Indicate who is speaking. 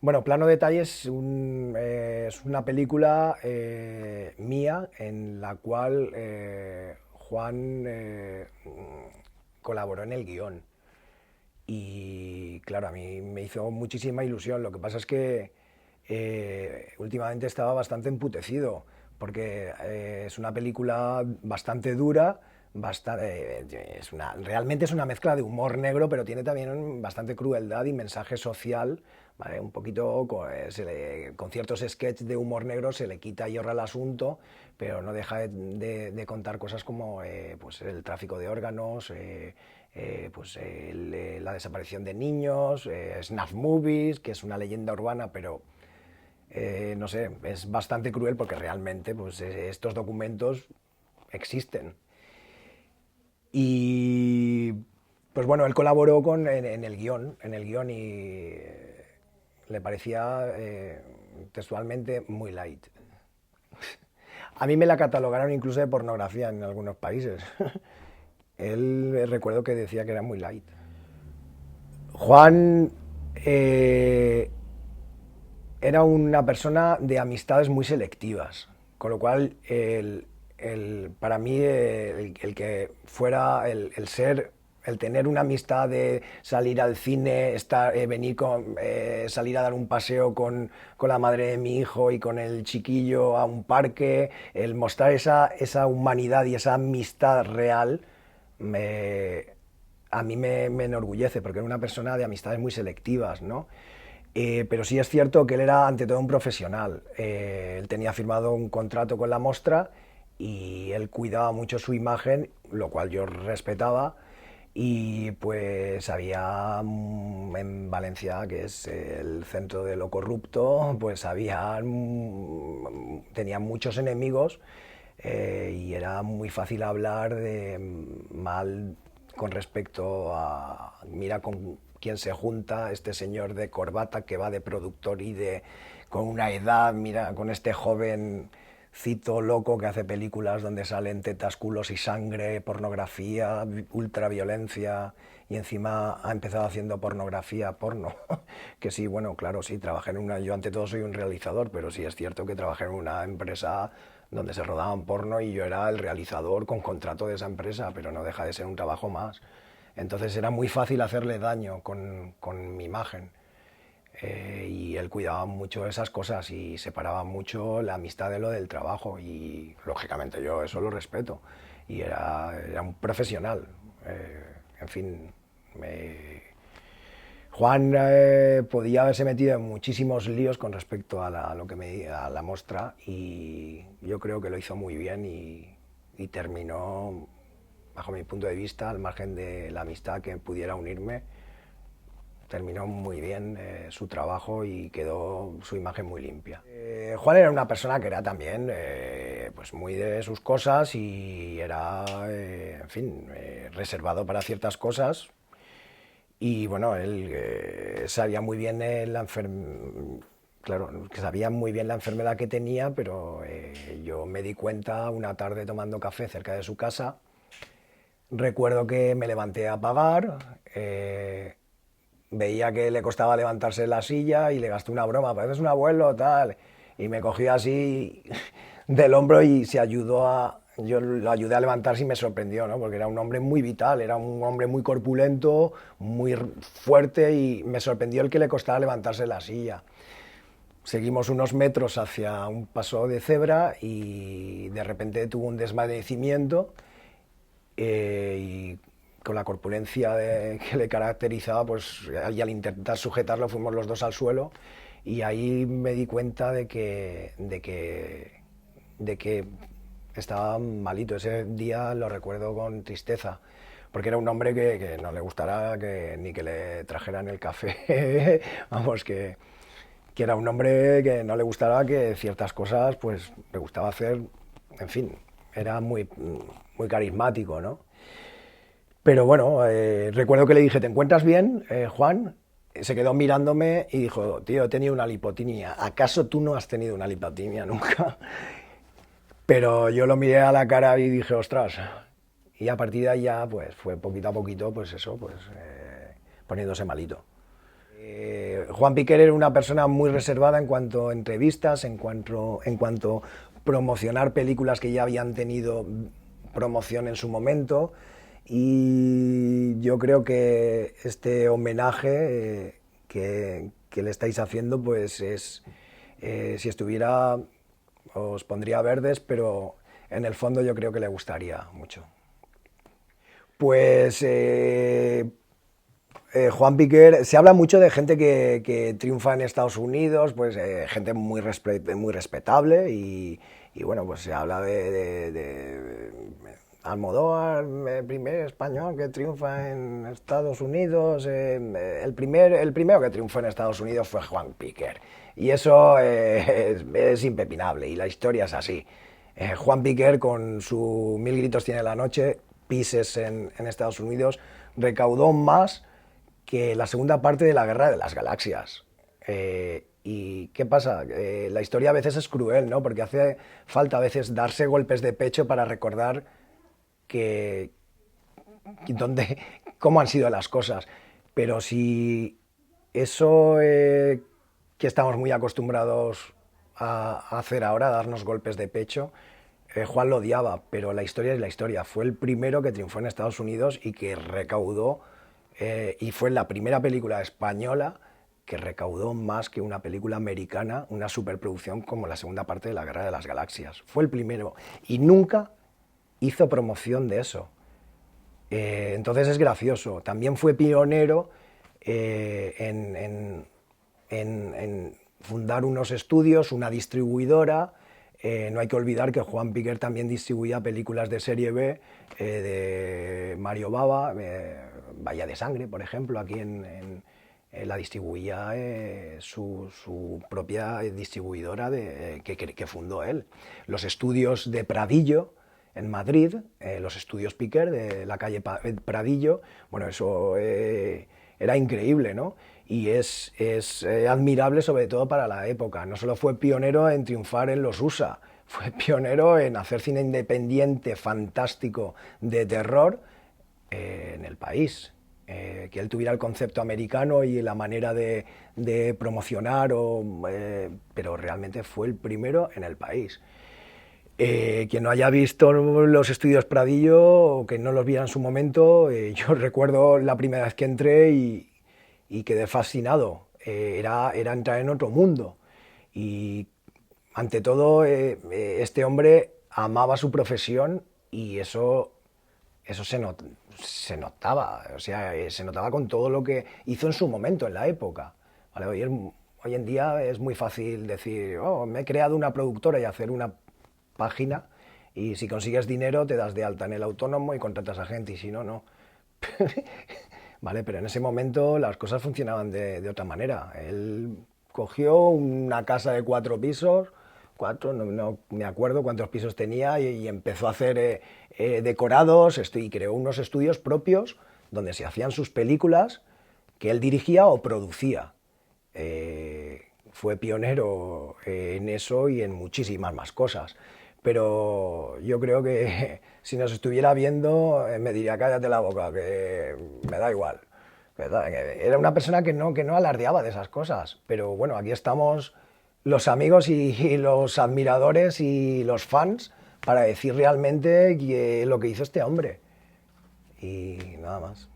Speaker 1: Bueno, Plano Detalle es una película mía en la cual Juan colaboró en el guión. Y claro, a mí me hizo muchísima ilusión. Lo que pasa es que últimamente estaba bastante emputecido, porque es una película bastante dura, realmente es una mezcla de humor negro, pero tiene también bastante crueldad y mensaje social. ¿Vale? Un poquito con ciertos sketches de humor negro se le quita hierro al asunto, pero no deja de contar cosas como pues el tráfico de órganos, la desaparición de niños, snuff movies, que es una leyenda urbana, pero no sé, es bastante cruel porque realmente pues, estos documentos existen. Y pues bueno, él colaboró en el guión y le parecía textualmente muy light. A mí me la catalogaron incluso de pornografía en algunos países. Él recuerdo que decía que era muy light. Juan era una persona de amistades muy selectivas, con lo cual para mí el que fuera el ser, el tener una amistad de salir al cine, venir salir a dar un paseo con la madre de mi hijo y con el chiquillo a un parque, el mostrar esa humanidad y esa amistad real, me, a mí me enorgullece, porque era una persona de amistades muy selectivas, ¿no? Pero sí es cierto que él era ante todo un profesional. Él tenía firmado un contrato con la Mostra y él cuidaba mucho su imagen, lo cual yo respetaba. Y pues había en Valencia, que es el centro de lo corrupto, pues tenía muchos enemigos y era muy fácil hablar de mal con respecto a, mira con quién se junta este señor de corbata que va de productor y con una edad, mira, con este jovencito loco que hace películas donde salen tetas, culos y sangre, pornografía, ultraviolencia, y encima ha empezado haciendo pornografía porno. Que sí, bueno, claro, sí, yo ante todo soy un realizador, pero sí es cierto que trabajé en una empresa donde se rodaban porno y yo era el realizador con contrato de esa empresa, pero no deja de ser un trabajo más. Entonces era muy fácil hacerle daño con mi imagen. Y él cuidaba mucho de esas cosas y separaba mucho la amistad de lo del trabajo, y lógicamente yo eso lo respeto, y era un profesional. En fin, Juan podía haberse metido en muchísimos líos con respecto a la Mostra, y yo creo que lo hizo muy bien y terminó, bajo mi punto de vista, al margen de la amistad que pudiera unirme, terminó muy bien su trabajo y quedó su imagen muy limpia. Juan era una persona que era también pues muy de sus cosas y era, en fin, reservado para ciertas cosas. Y bueno, él sabía muy bien claro, que sabía muy bien la enfermedad que tenía, pero yo me di cuenta una tarde tomando café cerca de su casa. Recuerdo que me levanté a pagar, veía que le costaba levantarse de la silla y le gasté una broma, pareces un abuelo, tal. Y me cogió así del hombro y yo lo ayudé a levantarse y me sorprendió, ¿no? Porque era un hombre muy vital, era un hombre muy corpulento, muy fuerte, y me sorprendió el que le costaba levantarse de la silla. Seguimos unos metros hacia un paso de cebra y de repente tuvo un desvanecimiento, y con la corpulencia que le caracterizaba, pues y al intentar sujetarlo fuimos los dos al suelo, y ahí me di cuenta de que estaba malito. Ese día lo recuerdo con tristeza, porque era un hombre que no le gustara ni que le trajeran el café. Vamos, que era un hombre que no le gustaba que ciertas cosas, pues le gustaba hacer, en fin, era muy carismático, ¿no? Pero bueno, recuerdo que le dije, ¿te encuentras bien, Juan? Se quedó mirándome y dijo, tío, he tenido una lipotimia. ¿Acaso tú no has tenido una lipotimia nunca? Pero yo lo miré a la cara y dije, ostras. Y a partir de ahí ya, pues fue poquito a poquito, pues eso, pues poniéndose malito. Juan Piquer era una persona muy reservada en cuanto a entrevistas, en cuanto a promocionar películas que ya habían tenido promoción en su momento, y yo creo que este homenaje que le estáis haciendo, pues es, si estuviera, os pondría verdes, pero en el fondo yo creo que le gustaría mucho. Pues Juan Piquer, se habla mucho de gente que triunfa en Estados Unidos, pues gente muy respetable, y bueno, pues se habla de Almodóvar, el primer español que triunfa en Estados Unidos, el primero que triunfó en Estados Unidos fue Juan Piquer, y eso es impepinable, y la historia es así. Juan Piquer, con su Mil gritos tiene la noche, Pieces en Estados Unidos, recaudó más que la segunda parte de la Guerra de las Galaxias. ¿Y qué pasa? La historia a veces es cruel, ¿no? Porque hace falta a veces darse golpes de pecho para recordar que, dónde, cómo han sido las cosas. Pero si eso que estamos muy acostumbrados a hacer ahora, darnos golpes de pecho, Juan lo odiaba, pero la historia es la historia. Fue el primero que triunfó en Estados Unidos y que recaudó, y fue la primera película española que recaudó más que una película americana, una superproducción como la segunda parte de la Guerra de las Galaxias. Fue el primero y nunca hizo promoción de eso. Entonces es gracioso. También fue pionero en fundar unos estudios, una distribuidora. No hay que olvidar que Juan Piquer también distribuía películas de serie B, de Mario Bava, Bahía de Sangre, por ejemplo, aquí la distribuía su propia distribuidora que fundó él. Los estudios de Pradillo, en Madrid, los estudios Piquer de la calle Pradillo, bueno, eso era increíble, ¿no? Y es admirable sobre todo para la época. No solo fue pionero en triunfar en los USA, fue pionero en hacer cine independiente, fantástico, de terror en el país. Que él tuviera el concepto americano y la manera de promocionar, pero realmente fue el primero en el país. Quien no haya visto los estudios Pradillo o que no los viera en su momento, yo recuerdo la primera vez que entré y quedé fascinado. Era entrar en otro mundo. Y ante todo, este hombre amaba su profesión, y eso se notaba, o sea, se notaba con todo lo que hizo en su momento, en la época. ¿Vale? Hoy en día es muy fácil decir, oh, me he creado una productora y hacer una página, y si consigues dinero te das de alta en el autónomo y contratas a gente, y si no, no. Vale, pero en ese momento las cosas funcionaban de otra manera. Él cogió una casa de 4 pisos, no me acuerdo cuántos pisos tenía, y empezó a hacer decorados, y creó unos estudios propios donde se hacían sus películas que él dirigía o producía. Fue pionero en eso y en muchísimas más cosas. Pero yo creo que si nos estuviera viendo me diría, cállate la boca, que me da igual. Era una persona que no alardeaba de esas cosas. Pero bueno, aquí estamos los amigos y los admiradores y los fans para decir realmente lo que hizo este hombre. Y nada más.